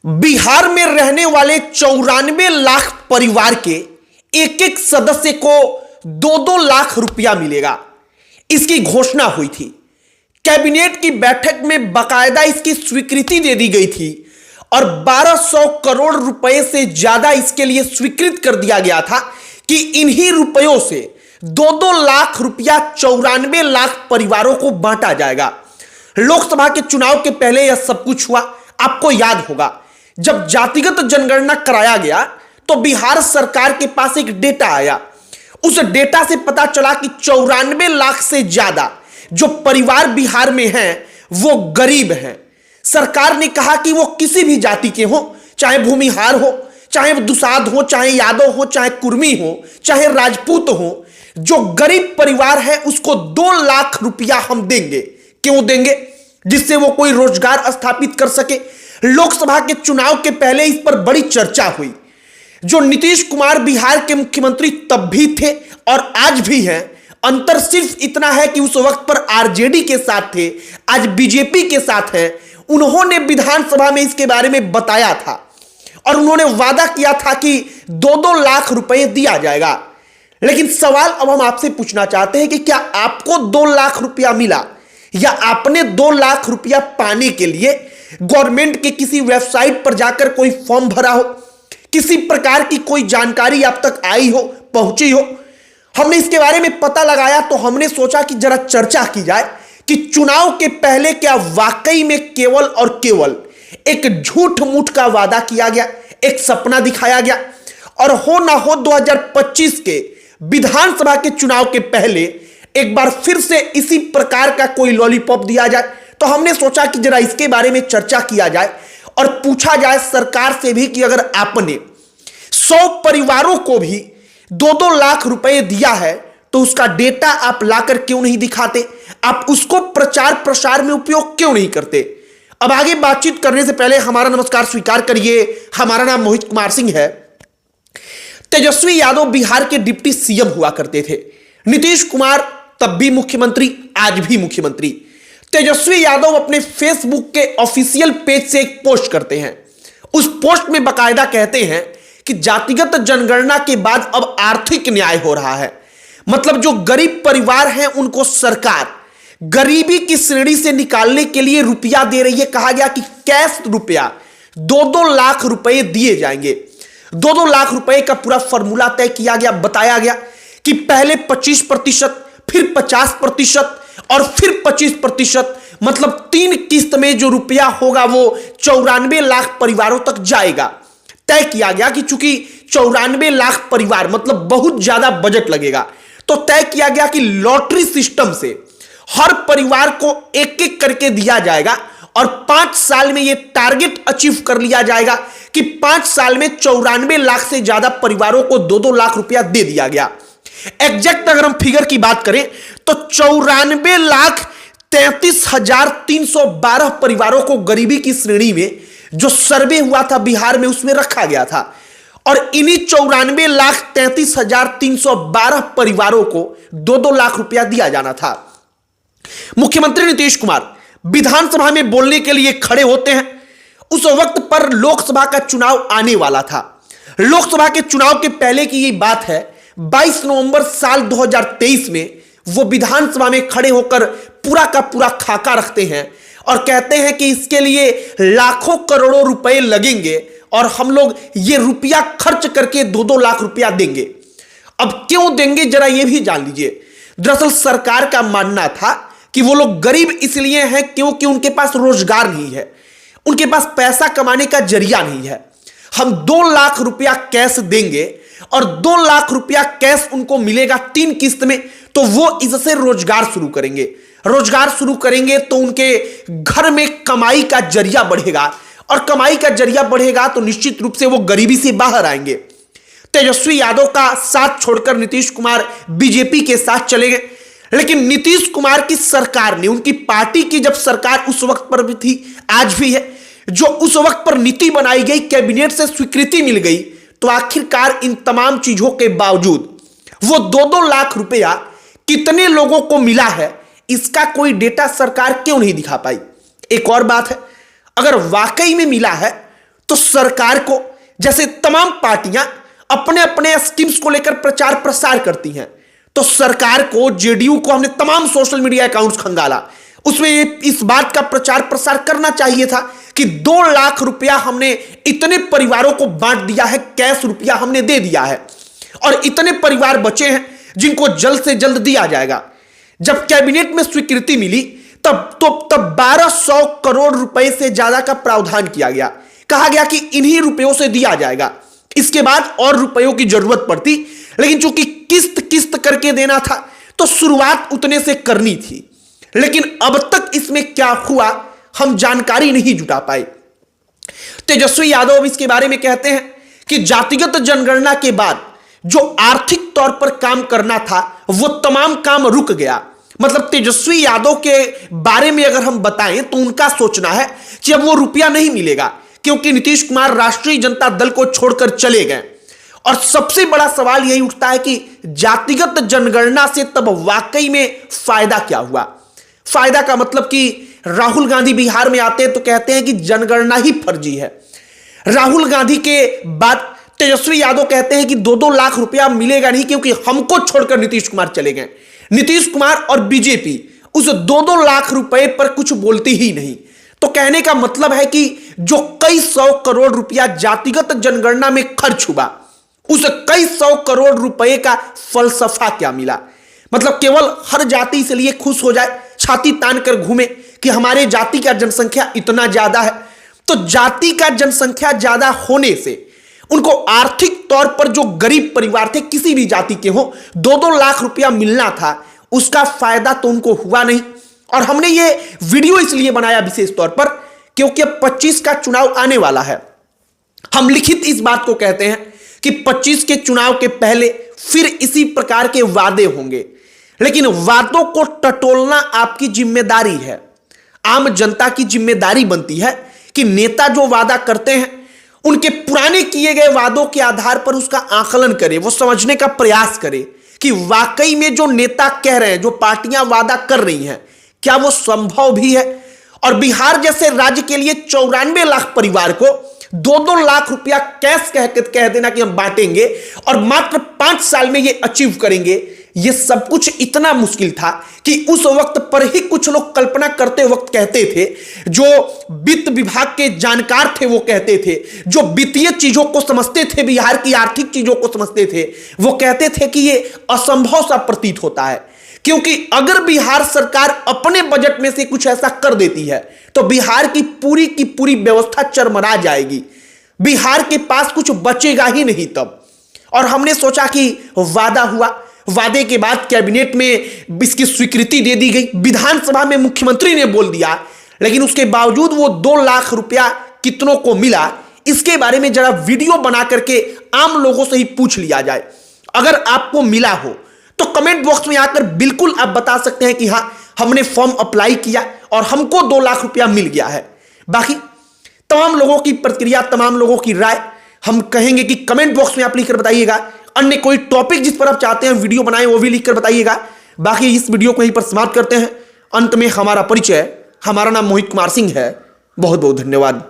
बिहार में रहने वाले 94 लाख परिवार के एक एक सदस्य को 2-2 लाख रुपया मिलेगा। इसकी घोषणा हुई थी। कैबिनेट की बैठक में बकायदा इसकी स्वीकृति दे दी गई थी और 1200 करोड़ रुपए से ज्यादा इसके लिए स्वीकृत कर दिया गया था कि इन्हीं रुपयों से 2-2 लाख रुपया 94 लाख परिवारों को बांटा जाएगा। लोकसभा के चुनाव के पहले यह सब कुछ हुआ। आपको याद होगा, जब जातिगत जनगणना कराया गया तो बिहार सरकार के पास एक डेटा आया। उस डेटा से पता चला कि 94 लाख से ज्यादा जो परिवार बिहार में हैं वो गरीब हैं। सरकार ने कहा कि वो किसी भी जाति के हो, चाहे भूमिहार हो, चाहे दुसाध हो, चाहे यादव हो, चाहे कुर्मी हो, चाहे राजपूत हो, जो गरीब परिवार है उसको 2 लाख रुपया हम देंगे। क्यों देंगे? जिससे वो कोई रोजगार स्थापित कर सके। लोकसभा के चुनाव के पहले इस पर बड़ी चर्चा हुई। जो नीतीश कुमार बिहार के मुख्यमंत्री तब भी थे और आज भी हैं। अंतर सिर्फ इतना है कि उस वक्त पर आरजेडी के साथ थे, आज बीजेपी के साथ हैं। उन्होंने विधानसभा में इसके बारे में बताया था और उन्होंने वादा किया था कि 2-2 लाख रुपए दिया जाएगा। लेकिन सवाल अब हम आपसे पूछना चाहते हैं कि क्या आपको 2 लाख रुपया मिला, या आपने 2 लाख रुपया पाने के लिए गवर्नमेंट के किसी वेबसाइट पर जाकर कोई फॉर्म भरा हो, किसी प्रकार की कोई जानकारी आप तक आई हो, पहुंची हो? हमने इसके बारे में पता लगाया तो हमने सोचा कि जरा चर्चा की जाए कि चुनाव के पहले क्या वाकई में केवल और केवल एक झूठ मूठ का वादा किया गया, एक सपना दिखाया गया, और हो ना हो 2025 के विधानसभा के चुनाव के पहले एक बार फिर से इसी प्रकार का कोई लॉलीपॉप दिया जाए। तो हमने सोचा कि जरा इसके बारे में चर्चा किया जाए और पूछा जाए सरकार से भी कि अगर आपने 100 परिवारों को भी 2-2 लाख रुपए दिया है तो उसका डेटा आप लाकर क्यों नहीं दिखाते, आप उसको प्रचार प्रसार में उपयोग क्यों नहीं करते। अब आगे बातचीत करने से पहले हमारा नमस्कार स्वीकार करिए। हमारा नाम मोहित कुमार सिंह है। तेजस्वी यादव बिहार के डिप्टी सीएम हुआ करते थे। नीतीश कुमार तब भी मुख्यमंत्री, आज भी मुख्यमंत्री। तेजस्वी यादव अपने फेसबुक के ऑफिशियल पेज से एक पोस्ट करते हैं। उस पोस्ट में बकायदा कहते हैं कि जातिगत जनगणना के बाद अब आर्थिक न्याय हो रहा है। मतलब जो गरीब परिवार हैं उनको सरकार गरीबी की श्रेणी से निकालने के लिए रुपया दे रही है। कहा गया कि कैश रुपया 2-2 लाख रुपए दिए जाएंगे। 2-2 लाख रुपए का पूरा फॉर्मूला तय किया गया। बताया गया कि पहले 25%, फिर 50% और फिर 25%, मतलब 3 किस्त में जो रुपया होगा वो 94 लाख परिवारों तक जाएगा। तय किया गया कि चूंकि 94 लाख परिवार मतलब बहुत ज्यादा बजट लगेगा, तो तय किया गया कि लॉटरी सिस्टम से हर परिवार को एक एक करके दिया जाएगा और 5 साल में यह टारगेट अचीव कर लिया जाएगा कि 5 साल में 94 लाख से ज्यादा परिवारों को 2-2 लाख रुपया दे दिया गया। एग्जैक्ट अगर हम फिगर की बात करें तो 94,33,312 परिवारों को गरीबी की श्रेणी में जो सर्वे हुआ था बिहार में उसमें रखा गया था और इन्हीं 94,33,312 परिवारों को 2-2 लाख रुपया दिया जाना था। मुख्यमंत्री नीतीश कुमार विधानसभा में बोलने के लिए खड़े होते हैं। उस वक्त पर लोकसभा का चुनाव आने वाला था। लोकसभा के चुनाव के पहले की यह बात है। 22 नवंबर साल 2023 में वो विधानसभा में खड़े होकर पूरा का पूरा खाका रखते हैं और कहते हैं कि इसके लिए लाखों करोड़ों रुपए लगेंगे और हम लोग ये रुपया खर्च करके 2-2 लाख रुपया देंगे। अब क्यों देंगे जरा ये भी जान लीजिए। दरअसल सरकार का मानना था कि वो लोग गरीब इसलिए हैं क्योंकि उनके पास रोजगार नहीं है, उनके पास पैसा कमाने का जरिया नहीं है। हम 2 लाख रुपया कैश देंगे और 2 लाख रुपया कैश उनको मिलेगा 3 किस्त में, तो वो इससे रोजगार शुरू करेंगे। रोजगार शुरू करेंगे तो उनके घर में कमाई का जरिया बढ़ेगा और कमाई का जरिया बढ़ेगा तो निश्चित रूप से वो गरीबी से बाहर आएंगे। तेजस्वी यादव का साथ छोड़कर नीतीश कुमार बीजेपी के साथ चले गए। लेकिन नीतीश कुमार की सरकार ने, उनकी पार्टी की जब सरकार उस वक्त पर भी थी, आज भी है, जो उस वक्त पर नीति बनाई गई, कैबिनेट से स्वीकृति मिल गई, तो आखिरकार इन तमाम चीजों के बावजूद वो 2-2 लाख रुपया कितने लोगों को मिला है इसका कोई डेटा सरकार क्यों नहीं दिखा पाई। एक और बात है, अगर वाकई में मिला है तो सरकार को, जैसे तमाम पार्टियां अपने अपने स्कीम्स को लेकर प्रचार प्रसार करती हैं, तो सरकार को, जेडीयू को हमने तमाम सोशल मीडिया अकाउंट्स खंगाला, उसमें इस बात का प्रचार प्रसार करना चाहिए था कि 2 लाख रुपया हमने इतने परिवारों को बांट दिया है, कैश रुपया हमने दे दिया है, और इतने परिवार बचे हैं जिनको जल्द से जल्द दिया जाएगा। जब कैबिनेट में स्वीकृति मिली तब 1200 करोड़ रुपए से ज्यादा का प्रावधान किया गया। कहा गया कि इन्हीं रुपयों से दिया जाएगा, इसके बाद और रुपयों की जरूरत पड़ती, लेकिन चूंकि किस्त किस्त करके देना था तो शुरुआत उतने से करनी थी। लेकिन अब तक इसमें क्या हुआ हम जानकारी नहीं जुटा पाए। तेजस्वी यादव इसके बारे में कहते हैं कि जातिगत जनगणना के बाद जो आर्थिक तौर पर काम करना था वो तमाम काम रुक गया। मतलब तेजस्वी यादव के बारे में अगर हम बताएं तो उनका सोचना है कि अब वो रुपया नहीं मिलेगा, क्योंकि नीतीश कुमार राष्ट्रीय जनता दल को छोड़कर चले गए। और सबसे बड़ा सवाल यही उठता है कि जातिगत जनगणना से तब वाकई में फायदा क्या हुआ। फायदा का मतलब कि राहुल गांधी बिहार में आते हैं तो कहते हैं कि जनगणना ही फर्जी है। राहुल गांधी के बाद तेजस्वी यादव कहते हैं कि 2-2 लाख रुपया मिलेगा नहीं, क्योंकि हमको छोड़कर नीतीश कुमार चले गए। नीतीश कुमार और बीजेपी उस 2-2 लाख रुपए पर कुछ बोलती ही नहीं। तो कहने का मतलब है कि जो कई 100 करोड़ रुपया जातिगत जनगणना में खर्च हुआ, उस कई 100 करोड़ रुपए का फलसफा क्या मिला। मतलब केवल हर जाति इसलिए खुश हो जाए, छाती तान कर घूमे कि हमारे जाति का जनसंख्या इतना ज्यादा है। तो जाति का जनसंख्या ज्यादा होने से उनको आर्थिक तौर पर जो गरीब परिवार थे, किसी भी जाति के हो, 2-2 लाख रुपया मिलना था, उसका फायदा तो उनको हुआ नहीं। और हमने ये वीडियो इसलिए बनाया विशेष तौर पर क्योंकि अब 25 का चुनाव आने वाला है। हम लिखित इस बात को कहते हैं कि 25 के चुनाव के पहले फिर इसी प्रकार के वादे होंगे, लेकिन वादों को टटोलना आपकी जिम्मेदारी है। आम जनता की जिम्मेदारी बनती है कि नेता जो वादा करते हैं उनके पुराने किए गए वादों के आधार पर उसका आकलन करे, वो समझने का प्रयास करे कि वाकई में जो नेता कह रहे हैं, जो पार्टियां वादा कर रही हैं, क्या वो संभव भी है। और बिहार जैसे राज्य के लिए 94 लाख परिवार को 2-2 लाख रुपया कैश कह देना कि हम बांटेंगे और मात्र 5 साल में ये अचीव करेंगे, ये सब कुछ इतना मुश्किल था कि उस वक्त पर ही कुछ लोग कल्पना करते वक्त कहते थे, जो वित्त विभाग के जानकार थे वो कहते थे, जो वित्तीय चीजों को समझते थे, बिहार की आर्थिक चीजों को समझते थे, वो कहते थे कि ये असंभव सा प्रतीत होता है। क्योंकि अगर बिहार सरकार अपने बजट में से कुछ ऐसा कर देती है तो बिहार की पूरी व्यवस्था चरमरा जाएगी, बिहार के पास कुछ बचेगा ही नहीं तब। और हमने सोचा कि वादा हुआ, वादे के बाद कैबिनेट में इसकी स्वीकृति दे दी गई, विधानसभा में मुख्यमंत्री ने बोल दिया, लेकिन उसके बावजूद वो 2 लाख रुपया कितनों को मिला, इसके बारे में जरा वीडियो बना करके आम लोगों से ही पूछ लिया जाए। अगर आपको मिला हो तो कमेंट बॉक्स में आकर बिल्कुल आप बता सकते हैं कि हाँ, हमने फॉर्म अप्लाई किया और हमको 2 लाख रुपया मिल गया है। बाकी तमाम लोगों की प्रतिक्रिया, तमाम लोगों की राय हम कहेंगे कि कमेंट बॉक्स में आप लिखकर बताइएगा। अन्य कोई टॉपिक जिस पर आप चाहते हैं वीडियो बनाएं वो भी लिखकर बताइएगा। बाकी इस वीडियो को यहीं पर समाप्त करते हैं। अंत में हमारा परिचय, हमारा नाम मोहित कुमार सिंह है। बहुत बहुत धन्यवाद।